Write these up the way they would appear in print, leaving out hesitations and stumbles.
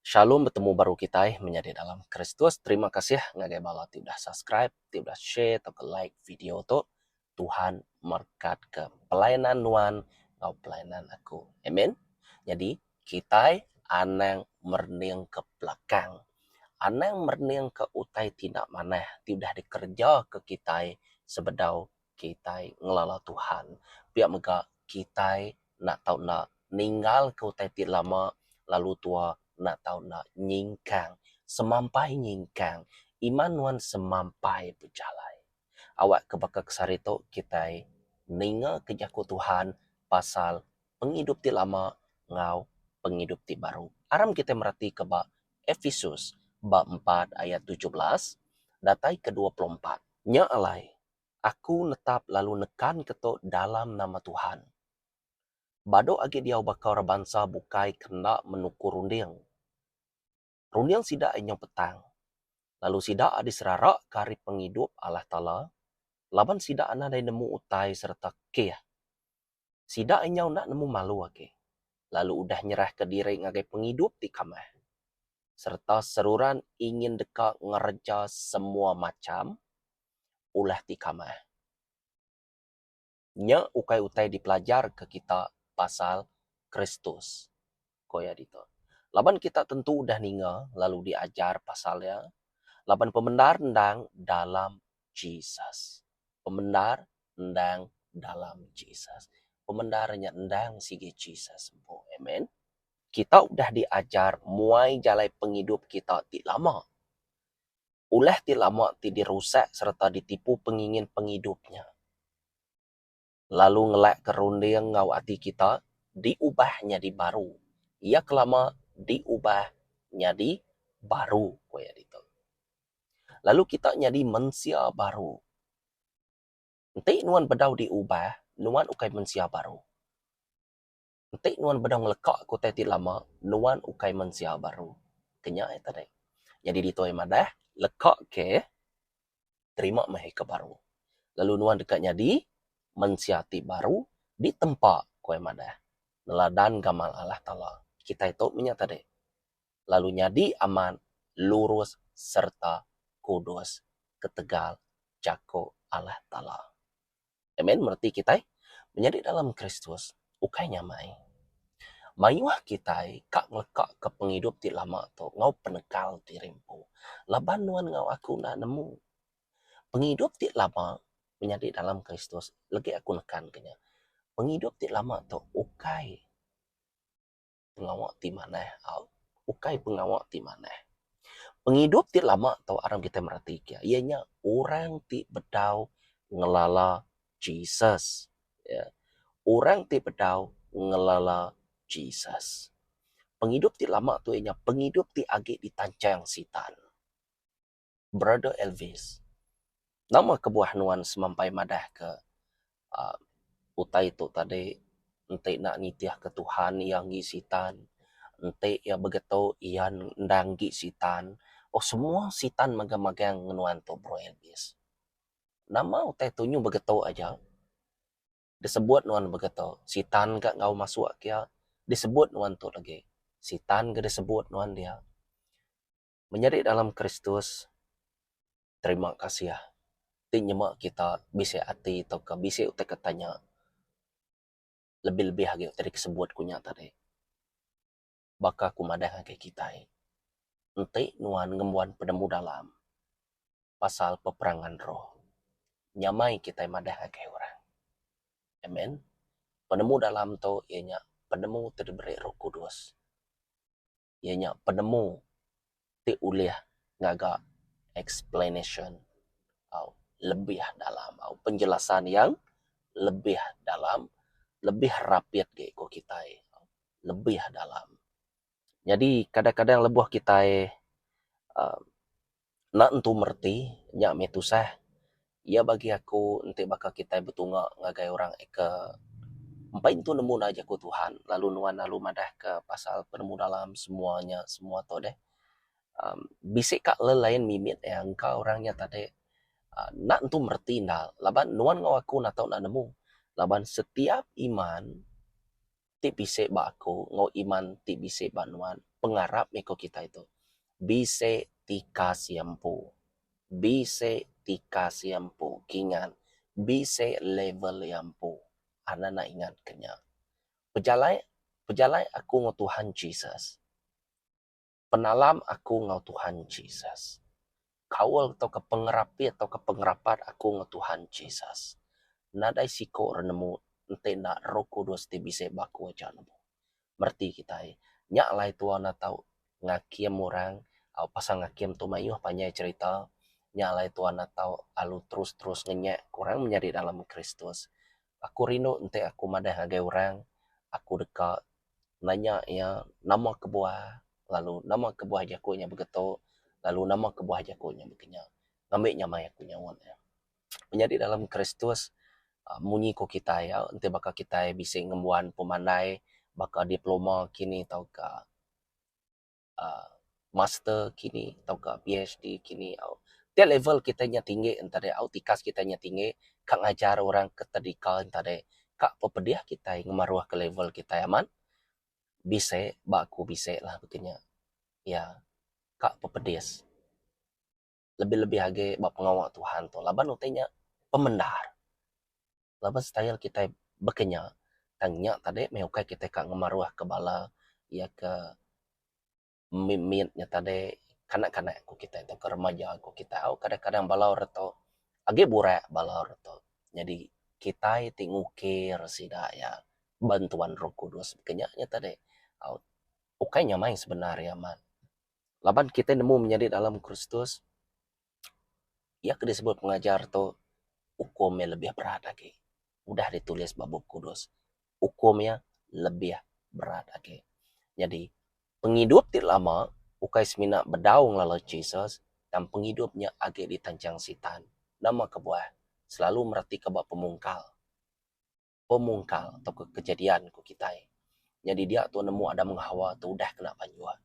Shalom, bertemu baru kita menjadi dalam Kristus. Terima kasih ngagai bala ti udah subscribe, ti udah share atau ke like video tu. Tuhan berkat ke pelayanan nuan atau pelayanan aku. Amin. Jadi kita anang merning ke belakang. Anang merning ke utai tidak mana. Ti udah dikerja ke kita sebedau kita ngelala Tuhan. Biar mega kita nak tahu nak ninggal ke utai ti lama lalu tua nak tahu nak nyingkang. Semampai nyingkang. Iman nuan semampai berjalan. Awak kebakak sarito kita ninga kejaku Tuhan pasal penghidup ti lama ngau penghidup ti baru. Aram kita merhati keba Efesus bab 4 ayat 17 datai ke-24. Nya alai, aku netap lalu nekan ketok dalam nama Tuhan. Bado agi dia bakal bangsa bukai kena menukur runding. Runding sida inyong petang. Lalu sida adi serarak kari penghidup Allah Ta'ala. Laban sida ana dai nemu utai serta keh. Sida inyong nak nemu malu ake. Lalu udah nyerah ke diri ngagai penghidup di kamah. Serta seruran ingin dekat ngerja semua macam ulah di kamah. Nya ukai-utai dipelajar ke kita pasal Kristus. Koya dito. Laban kita tentu udah ninga lalu diajar pasalnya. Laban pembenar ndang dalam Jesus. Pembenar ndang dalam Jesus. Pembendarnya ndang sige Jesus. Amen. Kita udah diajar muai jalai penghidup kita ti lama. Ulah ti lama ti dirusak serta ditipu pengingin penghidupnya. Lalu ngelak kerunding ngau hati kita diubahnya di baru. Ia kelama diubahnya di baru. Koya dito. Lalu kita jadi manusia baru. Nanti nuan bedau diubah, nuan ukai manusia baru. Nanti nuan bedau ngelekak ku teti lama, nuan ukai manusia baru. Kenya itu deh. Jadi ditoi madah, lekak ke, terima mahi ke baru. Lalu nuan dekatnya di manusia ti baru, di tempat kue madah. Neladan gamal Allah Ta'ala. Kita itu menyata deh. Lalu nyadi aman, lurus, serta kudus, ketegal, jako Allah Ta'ala. Amen, berarti kita menjadi dalam Kristus, ukai nyamai. Mayuah kita kak ngelekak ke penghidup ti lama tu, ngau penekal ti rimpu. Laban nuan ngau aku nak nemu. Penghidup ti lama menjadi dalam Kristus, lagi aku nekan kenya. Penghidup ti lama tu, ukai pengawak ti mana? Ukai pengawak ti mana? Penghidup ti lama tu, orang kita merhati kia. Ianya orang ti bedau ngelala Jesus. Ya. Orang ti bedau ngelala Jesus. Penghidup ti lama tu ianya penghidup ti agi ditancang sitan. Brother Elvis. Nama kebuah nuan semampai madah ke utai tu tadi. Ente nak nitiah ke Tuhan yang gi sitan. Ente ya begitu ian ndang gi sitan. Oh semua sitan magang-magang nuan tu bro Elvis. Nama utai tu nyu begitu aja. Disebut nuan begitu. Sitan gak ngau masuk kia. Disebut nuan tu lagi. Sitan gak disebut nuan dia. Menjadi dalam Kristus. Terima kasih ya. Tinyemak kita bisa hati atau ke bisa utai katanya. Lebih-lebih lagi tadi kesebut kunya tadi. Baka kumadah ke kita. Ente nuan ngemuan pedemu dalam. Pasal peperangan roh. Nyamai kita madah ke orang. Amen. Penemu dalam tu ianya penemu terdiberi Roh Kudus. Ianya penemu ti uliah ngaga explanation atau lebih dalam atau penjelasan yang lebih dalam, lebih rapid ke kita. Lebih dalam. Jadi kadang-kadang lebuh kita nak entu merti nya metusah. Ia bagi aku nanti bakal kita betunga ngagai orang ke empat itu nemu aja ku Tuhan lalu nuan lalu madah ke pasal penemu dalam semuanya semua tu deh bisik kak lain mimit yang kau orangnya tadi nak entu merti nal laban nuan ngau aku nak tahu nak nemu laban setiap iman ti bise ba aku ngau iman ti bise ba nuan pengarap meko kita itu bise tika siampu bise tika siampu kingan bise level yampu ana na ingat kenya pejalai pejalai aku ngau Tuhan Jesus penalam aku ngau Tuhan Jesus kawal atau ke pengerapi atau ke pengerapat aku ngau Tuhan Jesus nadai siko renemu ente na Roh Kudus ti bise baku aja nemu merti kita nyak lai tua na tau ngakiem orang au pasang ngakiem tu mayuh panjai cerita nyak lai tua na tau alu terus ngenyek kurang menjadi dalam Kristus aku rindu ente aku madah hagai orang aku dekat nanya ya nama kebuah lalu nama kebuah jakunya begitu lalu nama kebuah jakunya begini ngambil nyamai aku nyawan ya menjadi dalam Kristus munyi ko kita ya ente bakal kita bisa ngembuan pemandai bakal diploma kini tau ka master kini tau ka PhD kini au dia level kita nya tinggi entare au tikas kita nya tinggi kak ngajar orang ketedika entare kak pepediah kita ngemaruah ke level kita ya man bisa baku bisa lah begini ya kak pepedis lebih-lebih hage bak pengawal Tuhan to laban utenya pemendar laban style kita bekenya tanya tadi meukai kita kak ngemaruah ke bala ya ke mimitnya tadi kanak-kanak aku kita itu ke remaja aku kita oh kadang-kadang balau reto age burak balau reto jadi kita itu ngukir sida ya bantuan Roh Kudus kenyaknya tadi oh, ukainya main sebenarnya man laban kita nemu menjadi dalam Kristus ya disebut pengajar tuh hukumnya lebih berat lagi udah ditulis bab Kudus hukumnya lebih berat lagi jadi penghidup ti lama ukai semina berdaung lalu Jesus dan penghidupnya agak ditancang sitan nama kebuah selalu merati kebak pemungkal atau kejadian ku kita jadi dia tuh nemu ada menghawa tuh udah kena panjua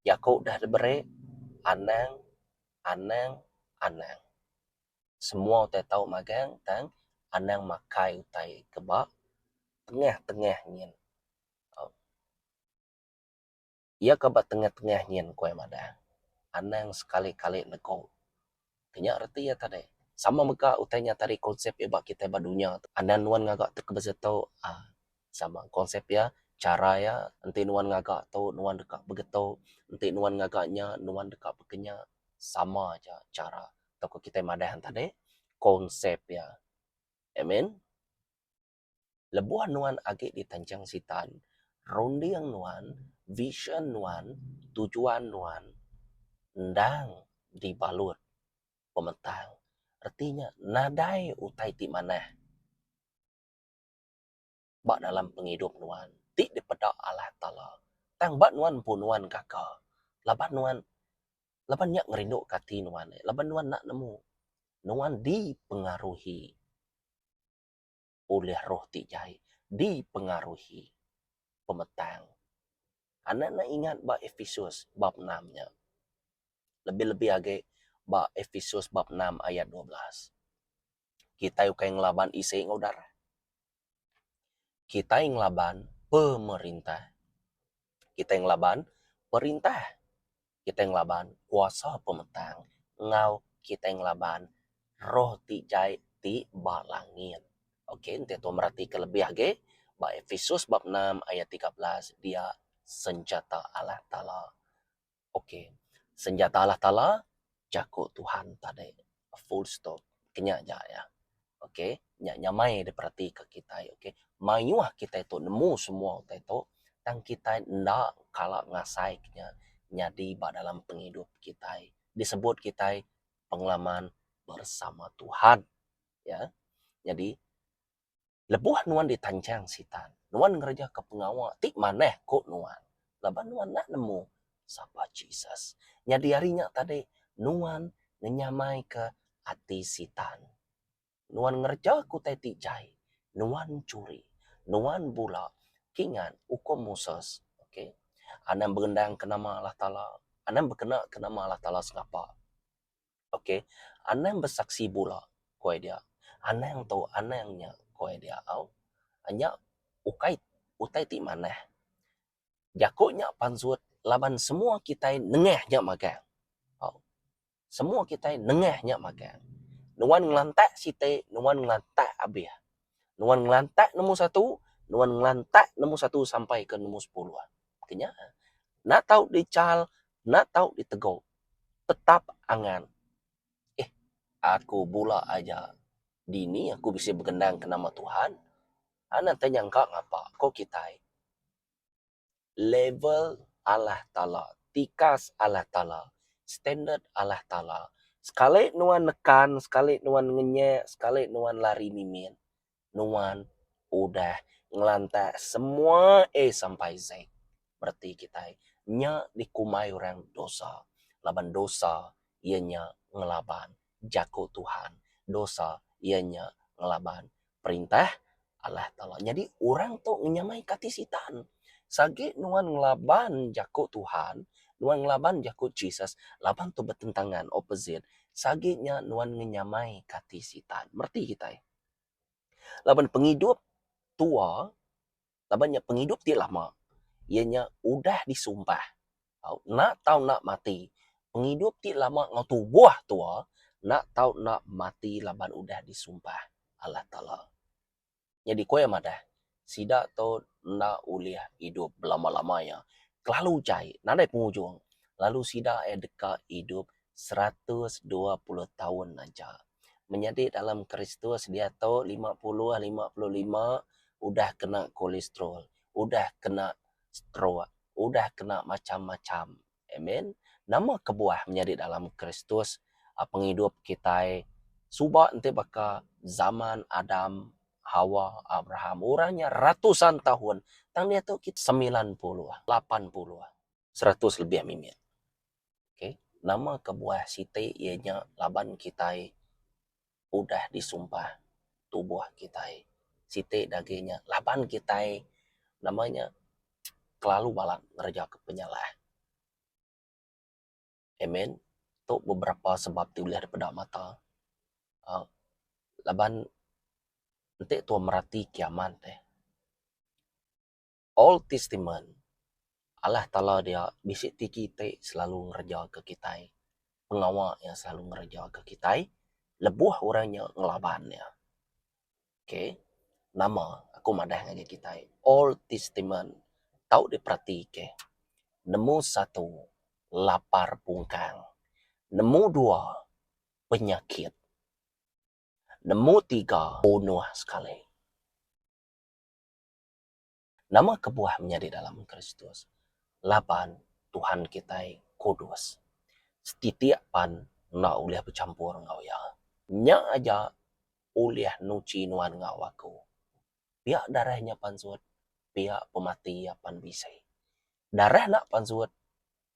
ya kau udah diberi anang anang anang semua utai tahu magang tang anang makai utai kebak tengah-tengah nyin ia kebak tengah-tengah nyin kue madah anang sekali-kali neko kenyak reti ya tadi sama meka utainya tadi konsep ya bak kita badunya anan nuan ngagak terkebeza tau sama konsep ya cara ya nanti nuan ngagak tau nuan dekat begitu nanti nuan ngagaknya nuan dekat bekenya sama aja cara toko kita madahan tadi konsep ya amen lebuhan nuan agak ditancang sitan rondi yang nuan vision nuan tujuan nuan ndang dibalut pemetang artinya nadai utai ti maneh bak dalam penghidup nuan ti dipedak Allah Ta'ala tang bat nuan pun nuan kakak laban nyak ngerindu kati nuan laban nuan nak nemu nuan dipengaruhi oleh roh ti jai dipengaruhi pemetang anak nak ingat bab Efesus bab 6 nya lebih-lebih agak bab Efesus bab 6 ayat 12 kita yuk yang ngelaban isi ngudara kita yang ngelaban pemerintah kita yang ngelaban perintah kita yang laban kuasa pemetang ngau kita yang laban roh ti jai ti balangit oke ente tu merhati kelebih age ba Efesus bab 6 ayat 13 dia senjata Allah Ta'ala oke senjata Allah Ta'ala jago Tuhan tadi full stop kenyak aja ya oke nyak nyamai diperhati ke kita oke mayuah kita itu nemu semua itu tang kita ndak kalah ngasaiknya nyadi ba dalam penghidup kita disebut kita pengalaman bersama Tuhan ya jadi lebuh nuan ditancang sitan nuan ngerja ke pengawal tik maneh kok nuan laban nuan nak nemu sapa Jesus nyadi harinya tadi nuan ngenyamai ke hati sitan nuan ngerja ku teti jai nuan curi nuan bula kingan ukum Moses oke anam berendang ke nama Allah Ta'ala anam berkena ke nama Allah Ta'ala sengapa oke anam bersaksi bula kue dia anang tahu anangnya kue dia au hanya ukai utai ti mana. Jakoknya pansut laban semua kita nengehnya magang. Oh, semua kita nengehnya magang. Nuan ngelantak site, nuan ngelantak abih. Nuan ngelantak nombor 1, nuan ngelantak nombor 1 sampai ke nombor 10. Kenya, nak tahu dical, nak tahu ditegur. Tetap angan. Aku bula aja. Dini aku bisa bergendang ke nama Tuhan. Anak tanya engkau ngapa? Kau kita level Allah Ta'ala. Tikas Allah Ta'ala. Standard Allah Ta'ala. Sekali nuan nekan, sekali nuan ngenyek, sekali nuan lari mimin. Nuan udah ngelantak semua sampai Z. Berarti kita nya dikumai orang dosa. Laban dosa ianya ngelaban jako Tuhan. Dosa ianya ngelaban perintah Allah Ta'ala. Jadi orang tu nyamai katisitan. Sagi nuan ngelaban jako Tuhan, nuan ngelaban jako Jesus, laban tu bertentangan opposite. Saginya nuan nyamai katisitan. Merti kita. Laban penghidup tua, labannya penghidup ti lama. Ianya udah disumpah. Nak tahu nak mati. Penghidup ti lama ngau tubuh tua, nak tahu nak mati laban udah disumpah Allah Ta'ala. Jadi kau yang madah. Sida tahu nak uliah hidup lama-lamanya. Kelalu cai, nadai penghujung. Lalu sida dekat hidup 120 tahun aja. Menjadi dalam Kristus dia tahu 50, 55 udah kena kolesterol, udah kena stroke, udah kena macam-macam. Amen. Nama kebuah menjadi dalam Kristus penghidup kita subak nanti bakal zaman Adam, Hawa, Abraham. Orangnya ratusan tahun. Tang dia tu kita 90, 80, 100 lebih mimin. Okay. Nama kebuah site ianya laban kita udah disumpah tubuh kita. Site dagingnya laban kita namanya kelalu balak ngerja ke penyalah. Amen. Tu beberapa sebab dilihat daripada mata. Laban nanti tu merati kiamat Old Testament Allah Ta'ala dia bisik kita selalu ngerja ke kita. Pengawal yang selalu ngerja ke kita. Lebuh orangnya ngelabannya. Okay. Nama aku madah dengan kita. Old Testament. Tahu diperhati ke. Nemu 1, lapar pungkang. Nemu 2, penyakit. Nemu 3, bunuh sekali. Nama kebuah menjadi dalam Kristus. 8, Tuhan kita kudus. Setiap pan nak uliah bercampur ngau ya. Nya aja uliah nuci nuan ngau aku. Pihak darahnya pansut, pihak pemati pan bisa. Darah nak pansut,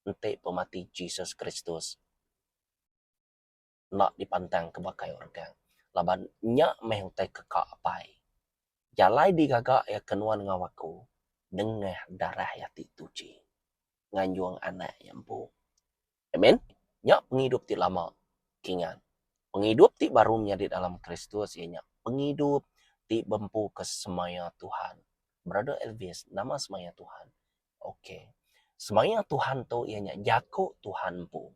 ente pemati Jesus Kristus. Nak dipantang kebakai organ. Laban nya mehuntai kekak apai. Jalai digagak ya kenuan ngawaku. Dengah darah ya tituci. Nganjuang anak yang bu. Amen. Nya penghidup ti lama. Kingan. Penghidup ti baru menjadi dalam Kristus. Ianya penghidup ti bempu ke semaya Tuhan. Brother Elvis, nama semaya Tuhan. Oke. Semaya Tuhan tu ianya jako Tuhan bu.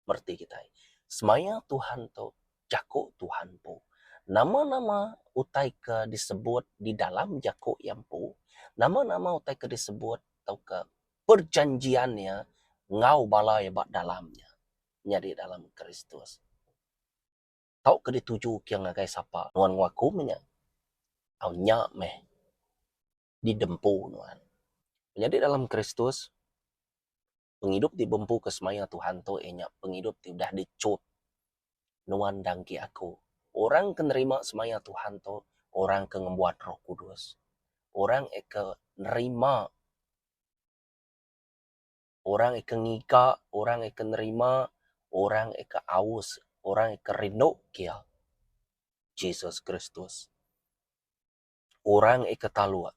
Berarti kita. Semaya Tuhan tu jako Tuhan bu. Nama-nama utai ke disebut di dalam jako yang pu. Nama-nama utai ke disebut atau ke perjanjiannya ngau balai bak dalamnya. Menjadi dalam Kristus. Tahu ke dituju kiang ngagai sapa. Nuan waku menya. Au nyak meh. Didempu nuan. Menjadi dalam Kristus. Penghidup dibempu ke semaya Tuhan tu enyak. Penghidup tidak dicut. Nuan dangki aku. Orang kenerima semaya Tuhan tu, orang ke ngebuat Roh Kudus. Orang ke nerima. Orang ke ngika, orang ke nerima, orang ke aus, orang ke rindu kia. Jesus Kristus. Orang ke talua.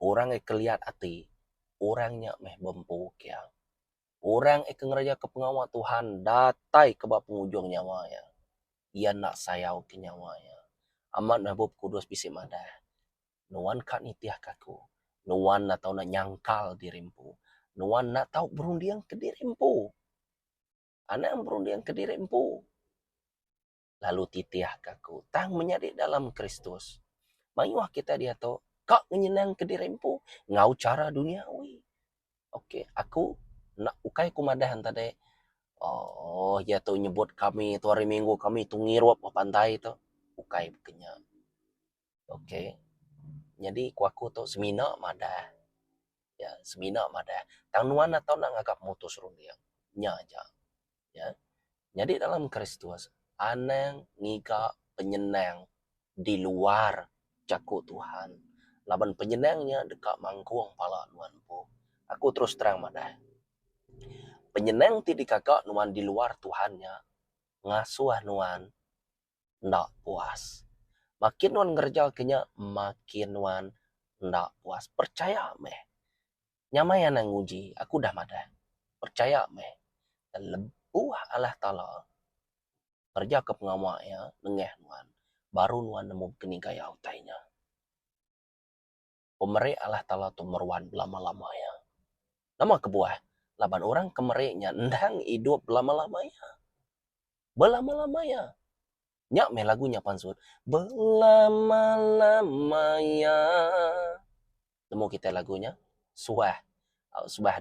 Orang ke lihat hati. Orangnya meh bempu kia. Orang ke ngeraja ke pengawal Tuhan, datai ke bawah penghujung nyawanya. Ia nak sayau ke nyawanya. Amat nabub kudus bisik madah. nuan kat nitiah kaku. Nuan na tahu nak nyangkal dirimpu. Nuan nak tahu berundiang ke dirimpu. Anak yang berundiang ke dirimpu. Lalu titiah kaku. Tang menjadi dalam Kristus. Mayuah kita dia tahu. Kak menyenang ke dirimpu. Ngau cara duniawi. Okey, aku nak ukai kumadahan tadi. Oh, ya tu nyebut kami tu hari Minggu kami tu ngirup ke pantai tu. Ukai kenya. Okey. Jadi aku tu semina madah. Ya, semina madah. Tang nuan atau nak ngagap mutus rundiang. Nya aja. Ya. Jadi dalam Kristus, anang ngiga penyenang di luar cakut Tuhan. Laban penyenangnya dekat mangkuang pala nuan po. Aku terus terang madah. Penyenang ti di kakak nuan di luar Tuhannya. Ngasuh nuan ndak puas. Makin nuan ngerja kenya, makin nuan ndak puas. Percaya meh. Nyamai yang nguji, aku dah madah. Percaya meh. Dan lebuh Allah Ta'ala. Kerja ke pengamaknya, nengeh nuan. Baru nuan nemu kini gaya utainya. Pemerik Allah Ta'ala tu meruan lama-lamanya. Nama kebuah. Laban orang kemeriknya, ndang hidup lama-lamanya. Belama-lamanya. Nyak meh lagunya pansut. Belama-lamanya. Temu kita lagunya. Suah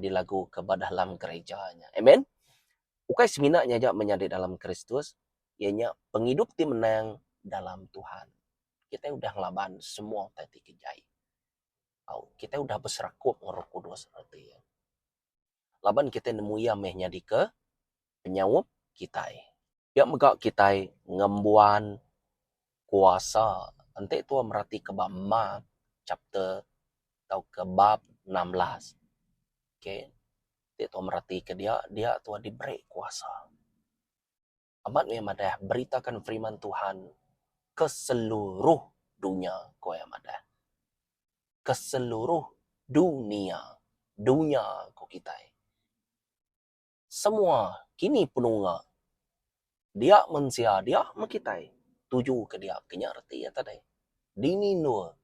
di lagu ke dalam gerejanya. Amen. Ukai seminaknya aja menjadi dalam Kristus. Ianya penghidup ti menang dalam Tuhan. Kita udah ngelaban semua tadi kejai. Kita udah berserakup ngeroh kudus artinya. Laban kita nemu ia meh nyadi ke penyawup kita. Dia megak kita ngembuan kuasa. Nanti tua merhati ke bab Mark chapter atau ke bab 16. Okay. Dia tua merhati ke dia tua diberi kuasa. Amat madah beritakan firman Tuhan ke seluruh dunia kau yang madah. Ke seluruh dunia kau kita. Semua kini penunga. Dia mensia, dia mekitai. Tuju ke dia kenyarti ya tadi. Dini nur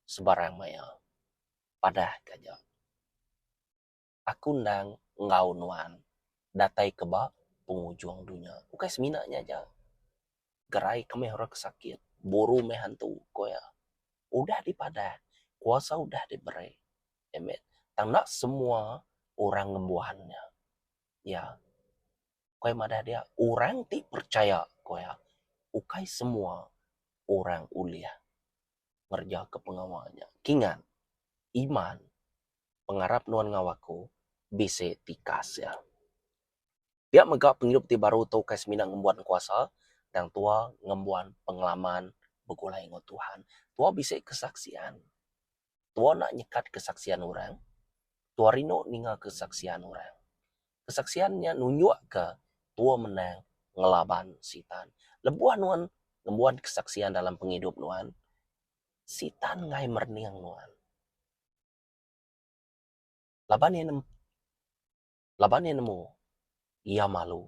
sebarang maya. Padah kaja. Aku ndang ngau nuan. Datai keba pengujuang dunia. Bukan seminaknya aja. Gerai kami orang kesakit. Buru meh hantu koya. Udah dipadah. Kuasa udah diberi. Amen. Tang nak semua orang ngembuhannya. Ya. Koya madah dia. Orang ti percaya koya. Ukai semua orang uliah. Ngerja ke pengawalannya. Kingan. Iman. Pengarap nuan ngawaku. Bisa tikas ya. Dia megak penghidup ti baru tu kai semina ngembuan kuasa. Dan tua ngembuan pengalaman begulai dengan Tuhan. Tua bisa kesaksian. Tua nak nyekat kesaksian orang. Tua rino ninga kesaksian orang. Kesaksiannya nunjuk ke tua menang ngelaban sitan. Lebuah nuan ngembuan kesaksian dalam penghidup nuan. Sitan ngai merniang nuan. Laban yang nemu. Ia malu.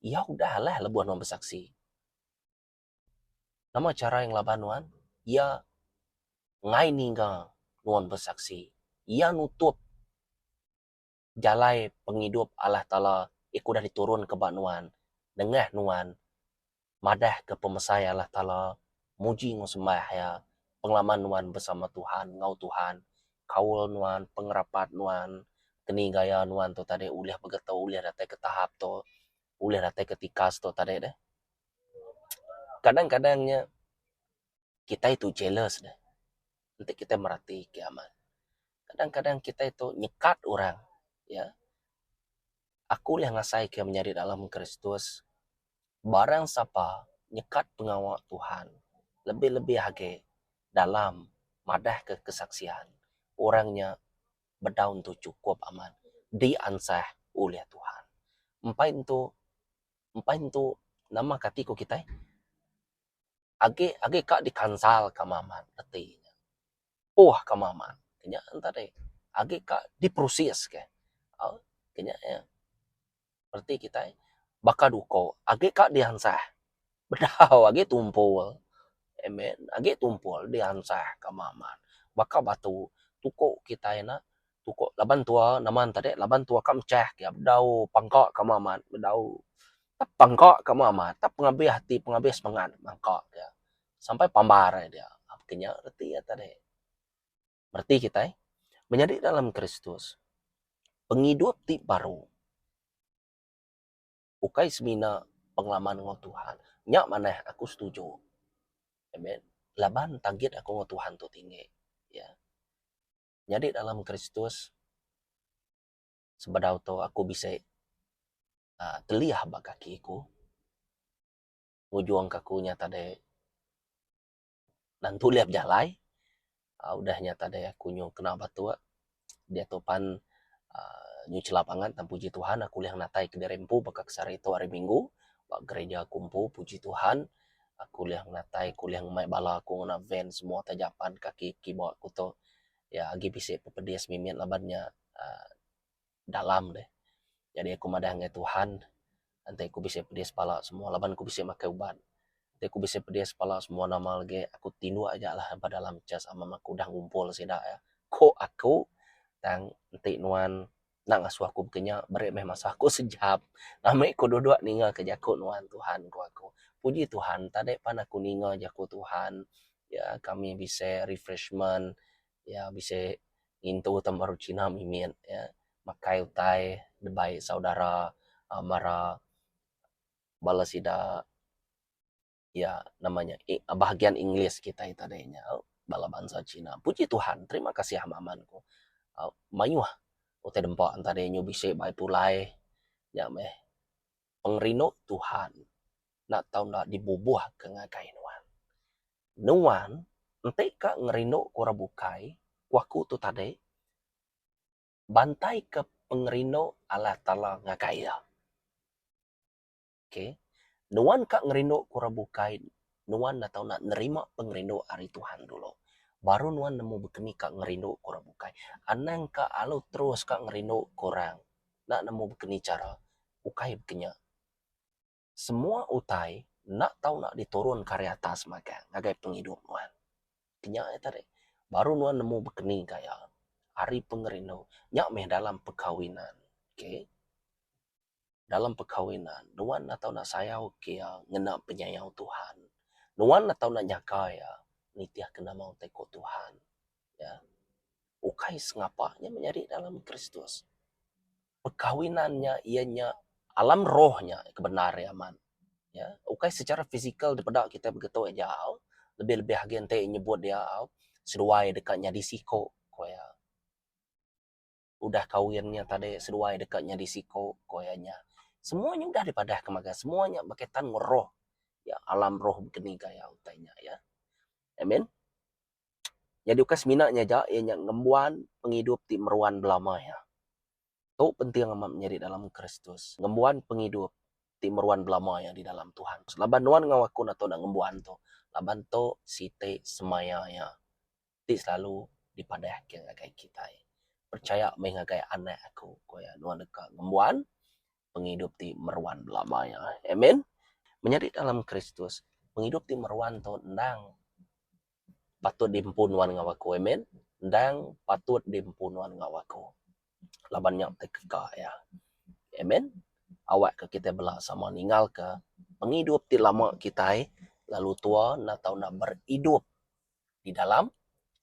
Ia udahlah lebuah nuan bersaksi. Nama cara yang laban nuan. Ia ngai ningga nuan bersaksi. Ia nutup jalai penghidup Allah Ta'ala iku dah diturun ke bak nuan. Dengah nuan. Madah ke pemesai Allah Ta'ala. Muji ngusembah ya. Pengalaman nuan bersama Tuhan. Ngau Tuhan. Kaul nuan. Pengerapat nuan. Keni gaya nuan tu tadi. Uliah begetau. Uliah datai ke tahap tu. Uliah datai ke tikas tu tadi deh. Kadang-kadangnya kita itu jealous deh. Nanti kita merhati kiamat. Kadang-kadang kita itu nyekat orang. Ya. Aku yang ngasai ke menjadi dalam Kristus. Barang siapa nyekat pengawal Tuhan. Lebih-lebih hage dalam madah ke kesaksian. Orangnya berdaun tu cukup aman. Diansah oleh Tuhan. Empat itu nama katiku kita. Age kak dikansal kamaman. Artinya. Kamaman. Kenya entah deh. Age kak diproses ke. Kenya ya. Berarti kita baka duko. Age kak diansah. Bedau age tumpul. Amen. Age tumpul diansah kamaman. baka batu tukok kita na tukok laban tua naman tadi laban tua kam ceh ya bedau pangkok kam amat bedau tap pangkok kam amat tap pengabe hati pengabe semangat mangkok ya sampai pambar dia kenya reti ya tadi berarti kita menjadi dalam Kristus penghidup ti baru ukai semina pengalaman dengan Tuhan nyak maneh aku setuju amen laban target aku dengan Tuhan tu tinggi ya jadi dalam Kristus sebadau tu aku bisa teliah bak kakiku ngujuang kakunya tadi dan tuliap jalai udahnya tadi aku nyu kena batu dia topan nyu celapangan dan puji Tuhan aku liang natai ke derempu bakak sari itu hari Minggu bak gereja kumpu puji Tuhan aku liang natai aku liang mai bala aku ngena van semua tajapan kaki keyboard aku to ya agi bisa pepedias mimian labannya dalam deh jadi aku madah ngai Tuhan nanti aku bisa pedias pala semua laban aku bisa makai uban nanti aku bisa pedias pala semua nama lagi aku tindu aja lah pada dalam cas ama aku udah ngumpul sih dah ya kok aku tang nanti nuan nak ngasuh aku bekenya beri meh masa aku sejap namai aku duduk ninga ke jaku nuan Tuhan aku puji Tuhan tadi pan aku ninga jaku Tuhan ya kami bisa refreshment ya bisa intu tambaru Cina mimin ya makai utai debai saudara mara balasida ya namanya bahagian Inggris kita itu adanya bala bangsa Cina puji Tuhan terima kasih hamamanku mayuh utai dempak antara nyu bisa baik pulai ya meh pengrino Tuhan nak tahu nak dibubuh ke ngakai nuan ente ka ngerino kura bukai waku tu tadi bantai ke pengerino Allah Ta'ala ngakai ya okay? Nuan kak ngerino kura bukai nuan na tahu nak nerima pengerino hari Tuhan dulu baru nuan nemu bekeni kak ngerino kura bukai anang kak alu terus kak ngerino kurang nak nemu bekeni cara bukai bekenya semua utai nak tahu nak diturun karya atas maka ngagai penghidup nuan kenya tadi baru nuan nemu bekeni kaya hari pengerino nyak meh dalam perkawinan okay? Dalam perkawinan nuan atau nak sayau kia ngena penyayau Tuhan nuan atau nak nyaka ya nitiah kena mau teko Tuhan ya ukai sengapanya menjadi dalam Kristus perkawinannya ianya alam rohnya kebenaran aman ya ukai secara fisikal daripada kita begitu aja lebih-lebih agen teh nyebut dia seruai dekatnya di siko koya udah kawinnya tadi seruai dekatnya di siko koyanya semuanya udah daripada kemaga semuanya berkaitan roh ya alam roh begini gaya utainya ya amin jadi ukas minaknya ja ianya ngembuan penghidup ti meruan belama ya tu penting amat menjadi dalam Kristus ngembuan penghidup ti meruan belama ya di dalam Tuhan laban nuan ngawakun atau nak ngembuan tu laban to site semaya ya ti selalu dipadahkan kayak kita percaya mengagai anak aku koya nuan dekat ngembuan penghidup ti meruan belama ya amin menjadi dalam Kristus penghidup ti meruan to ndang patut dimpunuan ngawaku amin ndang patut dimpunuan ngawaku laban yang tekeka ya amin awak ke kita belak sama ninggal ke penghidup ti lama kita lalu tua na tahu nak berhidup di dalam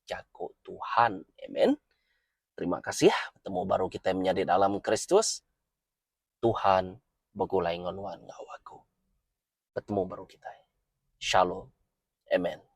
jago Tuhan amin terima kasih bertemu baru kita menjadi dalam Kristus Tuhan begulai ngonuan ngawaku bertemu baru kita shalom amen